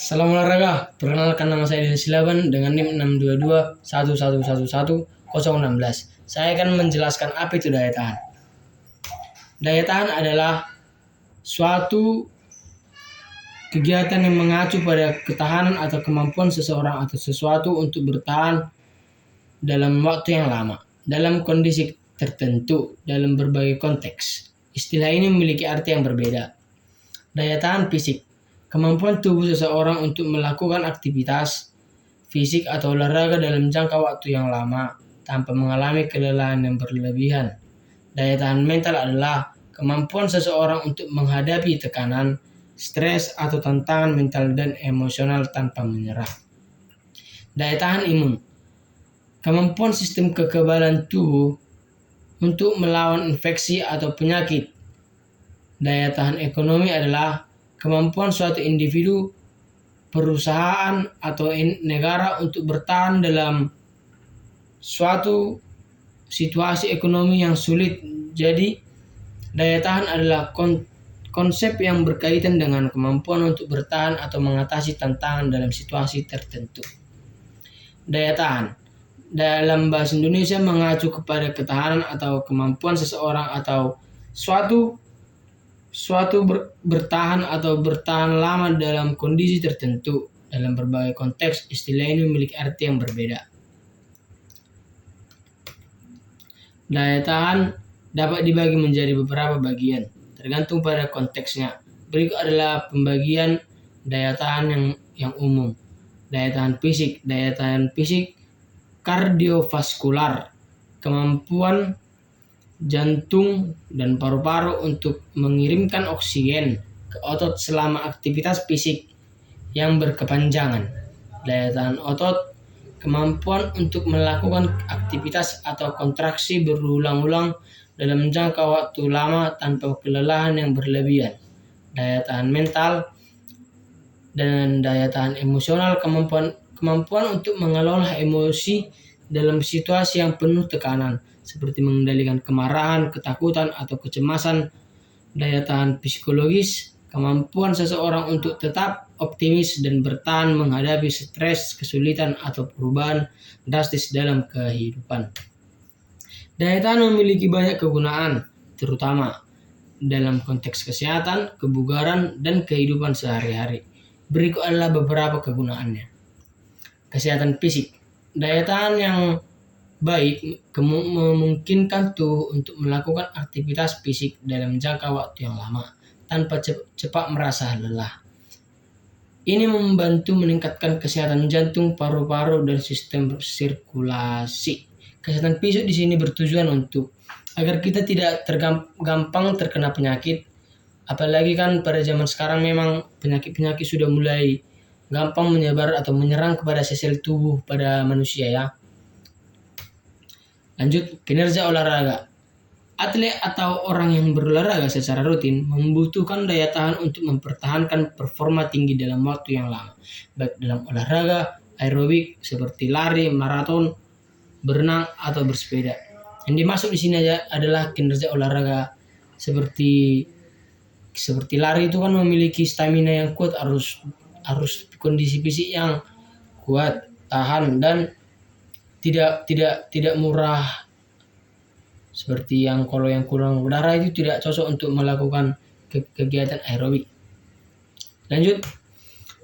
Salam olahraga, perkenalkan nama saya Denny Silaban dengan NIM 622 11111 016. Saya akan menjelaskan apa itu daya tahan. Daya tahan adalah suatu kegiatan yang mengacu pada ketahanan atau kemampuan seseorang atau sesuatu untuk bertahan dalam waktu yang lama, dalam kondisi tertentu, dalam berbagai konteks. Istilah ini memiliki arti yang berbeda. Daya tahan fisik, kemampuan tubuh seseorang untuk melakukan aktivitas fisik atau olahraga dalam jangka waktu yang lama tanpa mengalami kelelahan yang berlebihan. Daya tahan mental adalah kemampuan seseorang untuk menghadapi tekanan, stres, atau tantangan mental dan emosional tanpa menyerah. Daya tahan imun, kemampuan sistem kekebalan tubuh untuk melawan infeksi atau penyakit. Daya tahan ekonomi adalah kemampuan suatu individu, perusahaan, atau negara untuk bertahan dalam suatu situasi ekonomi yang sulit. Jadi, daya tahan adalah konsep yang berkaitan dengan kemampuan untuk bertahan atau mengatasi tantangan dalam situasi tertentu. Daya tahan dalam bahasa Indonesia mengacu kepada ketahanan atau kemampuan seseorang atau suatu bertahan atau bertahan lama dalam kondisi tertentu. Dalam berbagai konteks, istilah ini memiliki arti yang berbeda. Daya tahan dapat dibagi menjadi beberapa bagian, tergantung pada konteksnya. Berikut adalah pembagian daya tahan yang umum. Daya tahan fisik kardiovaskular, kemampuan jantung dan paru-paru untuk mengirimkan oksigen ke otot selama aktivitas fisik yang berkepanjangan. Daya tahan otot, kemampuan untuk melakukan aktivitas atau kontraksi berulang-ulang dalam jangka waktu lama tanpa kelelahan yang berlebihan. Daya tahan mental dan daya tahan emosional, kemampuan untuk mengelola emosi dalam situasi yang penuh tekanan, seperti mengendalikan kemarahan, ketakutan, atau kecemasan. Daya tahan psikologis, kemampuan seseorang untuk tetap optimis dan bertahan menghadapi stres, kesulitan, atau perubahan drastis dalam kehidupan. Daya tahan memiliki banyak kegunaan, terutama dalam konteks kesehatan, kebugaran, dan kehidupan sehari-hari. Berikut adalah beberapa kegunaannya. Kesehatan fisik. Daya tahan yang baik memungkinkan tubuh untuk melakukan aktivitas fisik dalam jangka waktu yang lama tanpa cepat merasa lelah. Ini membantu meningkatkan kesehatan jantung, paru-paru, dan sistem sirkulasi. Kesehatan fisik di sini bertujuan untuk agar kita tidak gampang terkena penyakit. Apalagi kan pada zaman sekarang memang penyakit-penyakit sudah mulai gampang menyebar atau menyerang kepada sel tubuh pada manusia ya. Lanjut, kinerja olahraga. Atlet atau orang yang berolahraga secara rutin membutuhkan daya tahan untuk mempertahankan performa tinggi dalam waktu yang lama, baik dalam olahraga aerobik seperti lari, maraton, berenang, atau bersepeda. Yang dimaksud di sini adalah kinerja olahraga seperti lari itu kan memiliki stamina yang kuat, harus kondisi fisik yang kuat, tahan, dan tidak murah, seperti kalau yang kurang darah itu tidak cocok untuk melakukan kegiatan aerobik. Lanjut,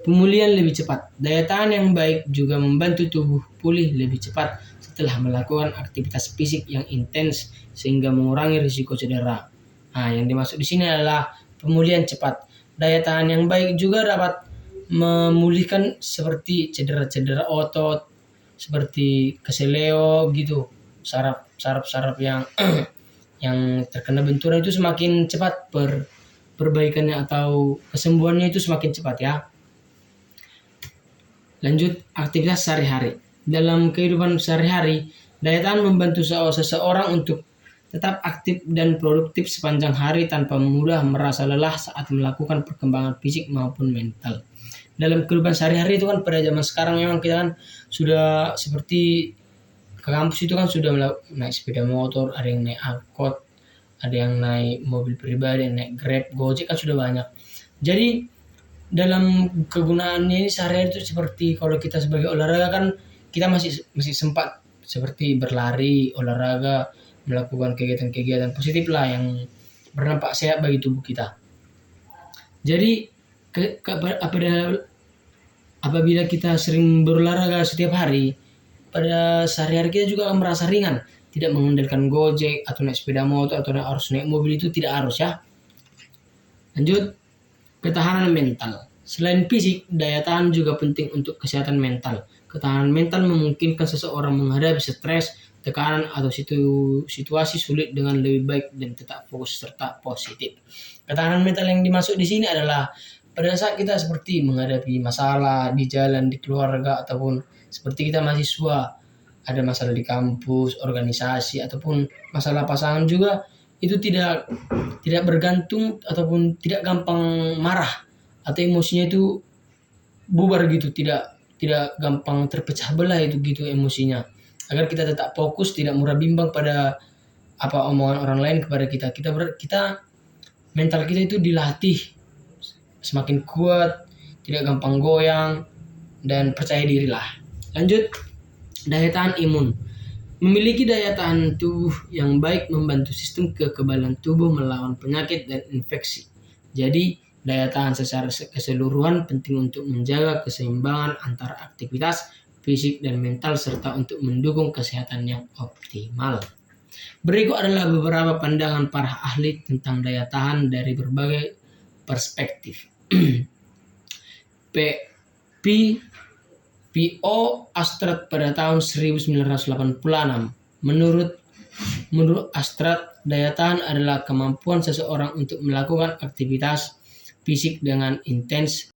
pemulihan lebih cepat. Daya tahan yang baik juga membantu tubuh pulih lebih cepat setelah melakukan aktivitas fisik yang intens sehingga mengurangi risiko cedera. Yang dimaksud di sini adalah pemulihan cepat. Daya tahan yang baik juga dapat memulihkan seperti cedera-cedera otot, seperti keseleo gitu, saraf yang yang terkena benturan itu semakin cepat perbaikannya atau kesembuhannya itu semakin cepat ya. Lanjut, aktivitas sehari-hari. Dalam kehidupan sehari-hari, daya tahan membantu seseorang untuk tetap aktif dan produktif sepanjang hari tanpa mudah merasa lelah saat melakukan perkembangan fisik maupun mental. Dalam kehidupan sehari-hari itu kan pada zaman sekarang memang kita kan sudah seperti ke kampus itu kan sudah naik sepeda motor, ada yang naik angkot, ada yang naik mobil pribadi, naik Grab, Gojek kan sudah banyak. Jadi dalam kegunaannya ini sehari-hari itu seperti kalau kita sebagai olahraga kan kita masih masih sempat seperti berlari, olahraga, melakukan kegiatan-kegiatan positif lah yang berdampak sehat bagi tubuh kita. Jadi apabila kita sering berolahraga setiap hari, pada sehari-hari kita juga akan merasa ringan, tidak mengandalkan Gojek atau naik sepeda motor atau harus naik mobil, itu tidak harus ya. Lanjut, ketahanan mental. Selain fisik, daya tahan juga penting untuk kesehatan mental. Ketahanan mental memungkinkan seseorang menghadapi stres, tekanan, atau situasi sulit dengan lebih baik dan tetap fokus serta positif. Ketahanan mental yang dimaksud di sini adalah pada saat kita seperti menghadapi masalah di jalan, di keluarga, ataupun seperti kita mahasiswa, ada masalah di kampus, organisasi, ataupun masalah pasangan juga, itu tidak tidak bergantung ataupun tidak gampang marah atau emosinya itu bubar gitu, tidak tidak gampang terpecah belah itu gitu emosinya. Agar kita tetap fokus, tidak mudah bimbang pada apa omongan orang lain kepada kita. Kita mental kita itu dilatih semakin kuat, tidak gampang goyang, dan percaya diri lah. Lanjut, daya tahan imun. Memiliki daya tahan tubuh yang baik membantu sistem kekebalan tubuh melawan penyakit dan infeksi. Jadi, daya tahan secara keseluruhan penting untuk menjaga keseimbangan antara aktivitas fisik dan mental serta untuk mendukung kesehatan yang optimal. Berikut adalah beberapa pandangan para ahli tentang daya tahan dari berbagai perspektif. P. P.O. Astrad pada tahun 1986. Menurut Astrad, daya tahan adalah kemampuan seseorang untuk melakukan aktivitas fisik dengan intens.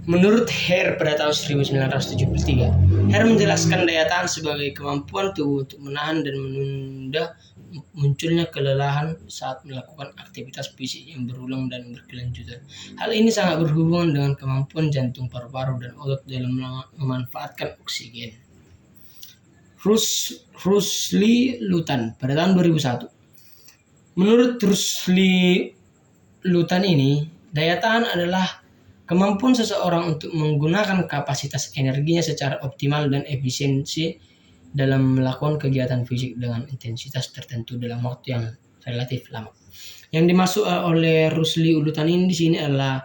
Menurut Hare pada tahun 1973, Hare menjelaskan daya tahan sebagai kemampuan tubuh untuk menahan dan menunda munculnya kelelahan saat melakukan aktivitas fisik yang berulang dan berkelanjutan. Hal ini sangat berhubungan dengan kemampuan jantung, paru-paru, dan otot dalam memanfaatkan oksigen. Rusli Lutan pada tahun 2001. Menurut Rusli Lutan ini, daya tahan adalah kemampuan seseorang untuk menggunakan kapasitas energinya secara optimal dan efisiensi dalam melakukan kegiatan fisik dengan intensitas tertentu dalam waktu yang relatif lama. Yang dimaksud oleh Rusli Lutan ini di sini adalah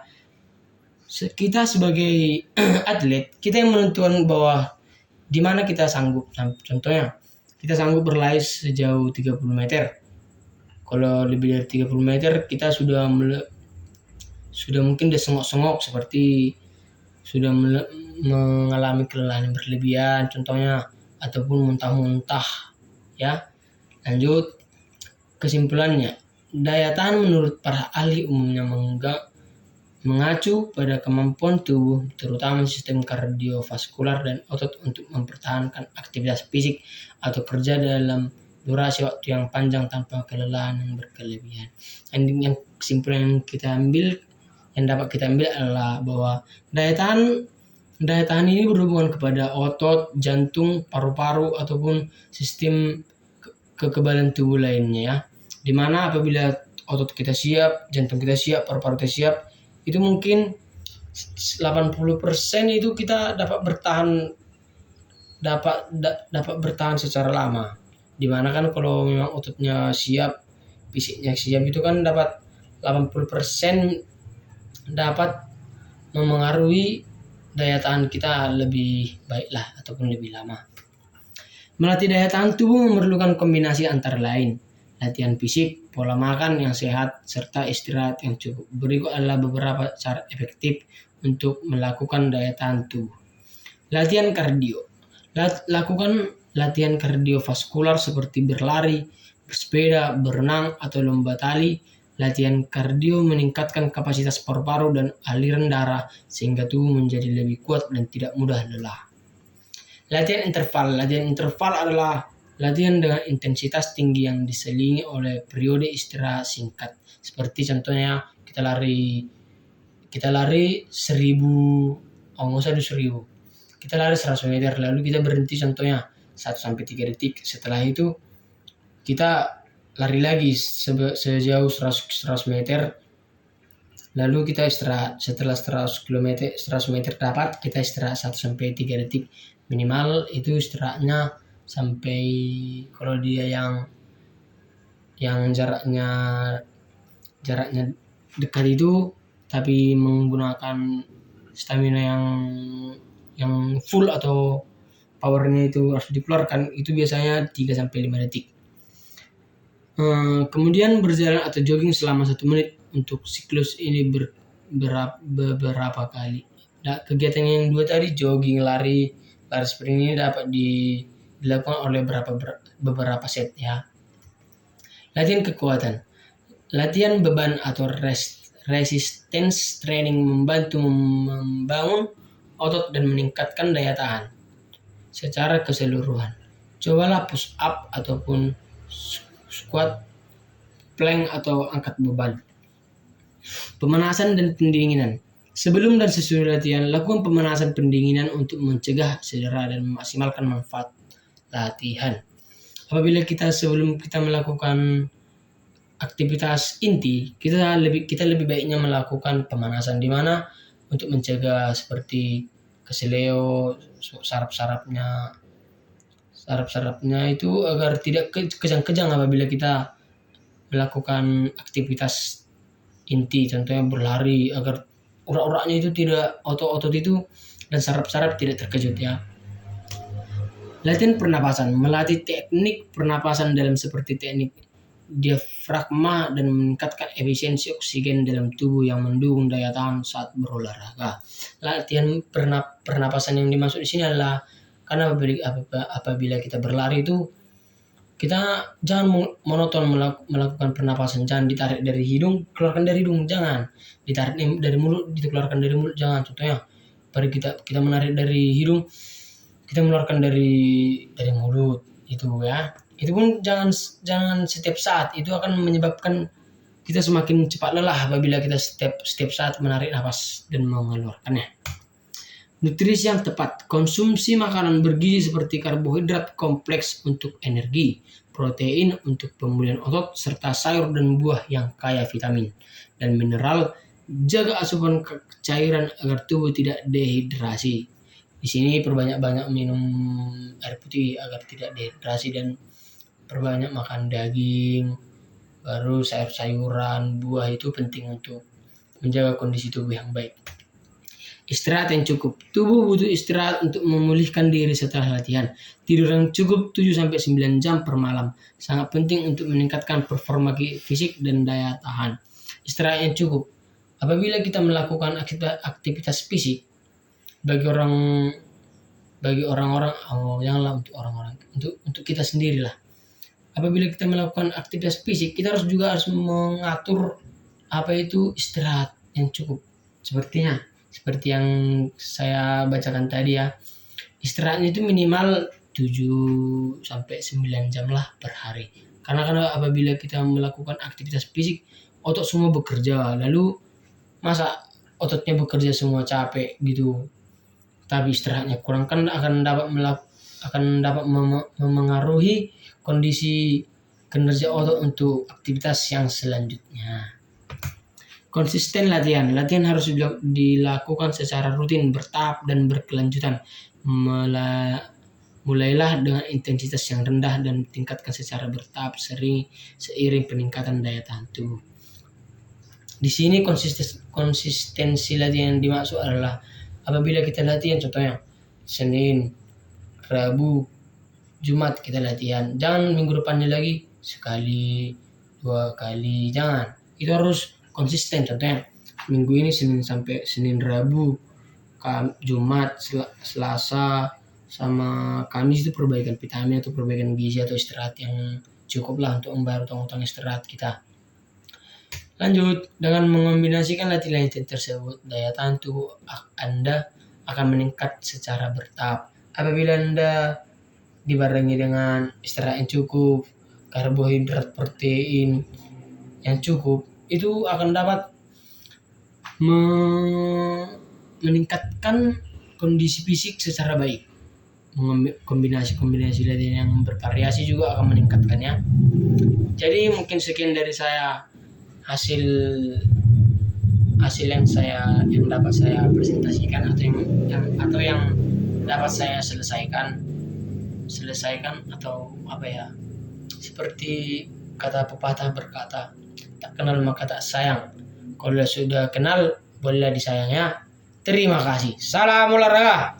kita sebagai atlet, kita yang menentukan bahwa di mana kita sanggup. Nah, contohnya, kita sanggup berlari sejauh 30 meter. Kalau lebih dari 30 meter, kita sudah mungkin sengok-sengok seperti sudah mengalami kelelahan yang berlebihan contohnya, ataupun muntah-muntah ya. Lanjut, kesimpulannya, daya tahan menurut para ahli umumnya mengacu pada kemampuan tubuh terutama sistem kardiovaskular dan otot untuk mempertahankan aktivitas fisik atau kerja dalam durasi waktu yang panjang tanpa kelelahan yang berkelebihan. Yang kesimpulan yang dapat kita ambil adalah bahwa daya tahan ini berhubungan kepada otot, jantung, paru-paru, ataupun sistem kekebalan tubuh lainnya ya. Dimana apabila otot kita siap, jantung kita siap, paru-paru kita siap, itu mungkin 80% itu kita dapat bertahan secara lama. Dimana kan kalau memang ototnya siap, fisiknya siap, itu kan dapat 80% dapat memengaruhi daya tahan kita lebih baik lah ataupun lebih lama. Melatih daya tahan tubuh memerlukan kombinasi antara lain latihan fisik, pola makan yang sehat, serta istirahat yang cukup. Berikut adalah beberapa cara efektif untuk melakukan daya tahan tubuh. Latihan kardio. Lakukan latihan kardiovaskular seperti berlari, bersepeda, berenang, atau lomba tali. Latihan kardio meningkatkan kapasitas paru-paru dan aliran darah sehingga tubuh menjadi lebih kuat dan tidak mudah lelah. Latihan interval. Latihan interval adalah latihan dengan intensitas tinggi yang diselingi oleh periode istirahat singkat. Seperti contohnya kita lari 1000, nggak usah 1000. Kita lari 100 meter lalu kita berhenti contohnya 1-3 detik. Setelah itu kita lari lagi sejauh 100 meter Lalu kita istirahat. Setelah 100 meter dapat, kita istirahat 1 sampai 3 detik. Minimal itu istirahatnya sampai, kalau dia yang jaraknya dekat itu tapi menggunakan stamina yang full atau powernya itu harus dikeluarkan, itu biasanya 3 sampai 5 detik. Kemudian berjalan atau jogging selama 1 menit. Untuk siklus ini beberapa kali. Kegiatan yang dua tadi, jogging, lari sprint, ini dapat dilakukan oleh beberapa set ya. Latihan kekuatan. Latihan beban atau resistance training membantu membangun otot dan meningkatkan daya tahan secara keseluruhan. Cobalah push up ataupun squat, plank atau angkat beban. Pemanasan dan pendinginan. Sebelum dan sesudah latihan, lakukan pemanasan pendinginan untuk mencegah cedera dan memaksimalkan manfaat latihan. Apabila sebelum kita melakukan aktivitas inti, kita lebih baiknya melakukan pemanasan, di mana untuk mencegah seperti keseleo, saraf-sarafnya itu agar tidak kejang-kejang apabila kita melakukan aktivitas inti, contohnya berlari, agar urat-uratnya itu tidak, otot-otot itu dan saraf-saraf tidak terkejut ya. Latihan pernapasan. Melatih teknik pernapasan dalam seperti teknik diafragma dan meningkatkan efisiensi oksigen dalam tubuh yang mendukung daya tahan saat berolahraga. Latihan pernapasan yang dimaksud di sini adalah, karena apabila kita berlari itu, kita jangan monoton melakukan pernapasan. Jangan ditarik dari hidung, keluarkan dari hidung, jangan. Ditarik dari mulut, dikeluarkan dari mulut, jangan. Contohnya, pada kita menarik dari hidung, kita mengeluarkan dari mulut, itu ya. Itu pun jangan setiap saat, itu akan menyebabkan kita semakin cepat lelah apabila kita setiap saat menarik nafas dan mengeluarkannya. Nutrisi yang tepat. Konsumsi makanan bergizi seperti karbohidrat kompleks untuk energi, protein untuk pemulihan otot, serta sayur dan buah yang kaya vitamin dan mineral. Jaga asupan cairan agar tubuh tidak dehidrasi. Di sini perbanyak-banyak minum air putih agar tidak dehidrasi, dan perbanyak makan daging, baru sayur-sayuran, buah itu penting untuk menjaga kondisi tubuh yang baik. Istirahat yang cukup. Tubuh butuh istirahat untuk memulihkan diri setelah latihan. Tidur yang cukup 7-9 jam per malam sangat penting untuk meningkatkan performa fisik dan daya tahan. Istirahat yang cukup. Apabila kita melakukan aktivitas fisik, bagi orang-orang, janganlah untuk orang-orang, untuk kita sendirilah. Apabila kita melakukan aktivitas fisik, kita harus mengatur istirahat yang cukup. Seperti yang saya bacakan tadi ya, istirahatnya itu minimal 7-9 jam lah per hari. Karena apabila kita melakukan aktivitas fisik, otot semua bekerja, lalu masa ototnya bekerja semua capek gitu, tapi istirahatnya kurang, kan akan dapat memengaruhi kondisi kinerja otot untuk aktivitas yang selanjutnya. Konsisten latihan. Latihan harus dilakukan secara rutin, bertahap, dan berkelanjutan. Mulailah dengan intensitas yang rendah dan tingkatkan secara bertahap seiring peningkatan daya tahan tubuh. Di sini konsistensi latihan yang dimaksud adalah apabila kita latihan, contohnya Senin, Rabu, Jumat kita latihan. Jangan minggu depannya lagi sekali, 2 kali, jangan. Itu harus konsisten. Contohnya minggu ini Senin, Rabu, Jumat, Selasa, sama Kamis itu perbaikan vitamin atau perbaikan gizi atau istirahat yang cukup lah untuk membayar utang-utang istirahat kita. Lanjut, dengan mengombinasikan latihan tersebut, daya tahan tubuh Anda akan meningkat secara bertahap. Apabila Anda dibarengi dengan istirahat yang cukup, karbohidrat, protein yang cukup, itu akan dapat meningkatkan kondisi fisik secara baik. Kombinasi latihan yang bervariasi juga akan meningkatkannya. Jadi mungkin sekian dari saya hasil hasil yang dapat saya presentasikan atau yang dapat saya selesaikan atau apa ya, seperti kata pepatah berkata, tak kenal maka tak sayang. Kalau sudah kenal, bolehlah disayang ya. Terima kasih. Salam olahraga.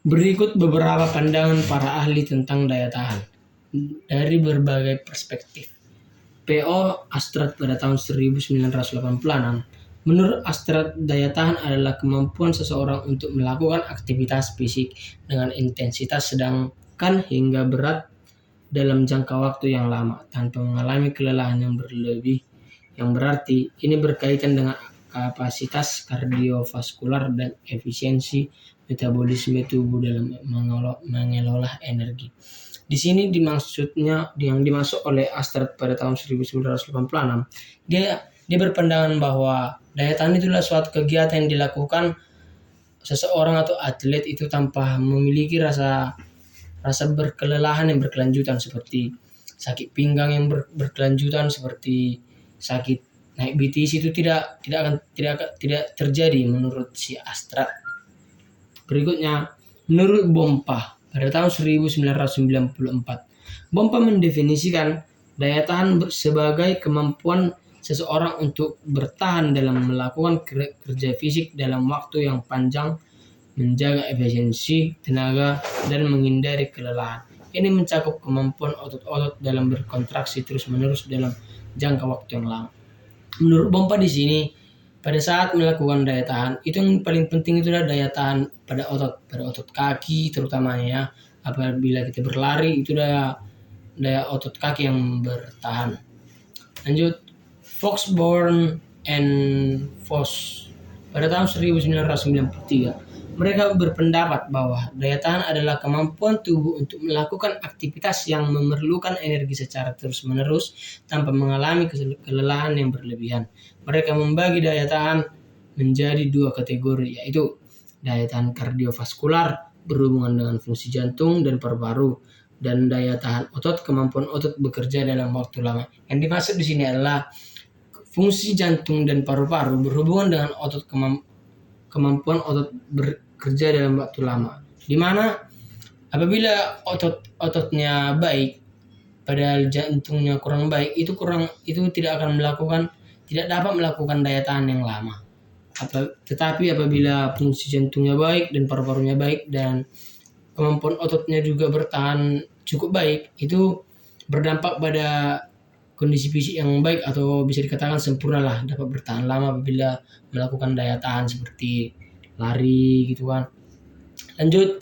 Berikut beberapa pandangan para ahli tentang daya tahan dari berbagai perspektif. P.O. Astrat pada tahun 1986. Menurut Astrat, daya tahan adalah kemampuan seseorang untuk melakukan aktivitas fisik dengan intensitas sedangkan hingga berat dalam jangka waktu yang lama tanpa mengalami kelelahan yang berlebih, yang berarti ini berkaitan dengan kapasitas kardiovaskular dan efisiensi metabolisme tubuh dalam mengelola energi. Di sini yang dimaksud oleh Astrat pada tahun 1986, dia berpandangan bahwa daya tahan itulah suatu kegiatan yang dilakukan seseorang atau atlet itu tanpa memiliki rasa berkelelahan yang berkelanjutan, seperti sakit pinggang yang berkelanjutan, seperti sakit naik BTS itu tidak terjadi menurut si Astrat. Berikutnya, menurut Bompa pada tahun 1994, Bompa mendefinisikan daya tahan sebagai kemampuan seseorang untuk bertahan dalam melakukan kerja fisik dalam waktu yang panjang, menjaga efisiensi tenaga, dan menghindari kelelahan. Ini mencakup kemampuan otot-otot dalam berkontraksi terus-menerus dalam jangka waktu yang lama. Menurut Bompa di sini, pada saat melakukan daya tahan, itu yang paling penting itulah daya tahan pada otot kaki terutamanya ya. Apabila kita berlari, itu daya otot kaki yang bertahan. Lanjut, Foxborn and Foss pada tahun 1993. Mereka berpendapat bahwa daya tahan adalah kemampuan tubuh untuk melakukan aktivitas yang memerlukan energi secara terus-menerus tanpa mengalami kelelahan yang berlebihan. Mereka membagi daya tahan menjadi dua kategori, yaitu daya tahan kardiovaskular berhubungan dengan fungsi jantung dan paru-paru, dan daya tahan otot, kemampuan otot bekerja dalam waktu lama. Yang dimaksud di sini adalah fungsi jantung dan paru-paru berhubungan dengan kemampuan otot bekerja dalam waktu lama, di mana apabila ototnya baik padahal jantungnya kurang baik, itu tidak dapat melakukan daya tahan yang lama. Tetapi apabila fungsi jantungnya baik dan paru-parunya baik dan kemampuan ototnya juga bertahan cukup baik, itu berdampak pada kondisi fisik yang baik, atau bisa dikatakan sempurna lah, dapat bertahan lama apabila melakukan daya tahan seperti lari gitu kan. Lanjut,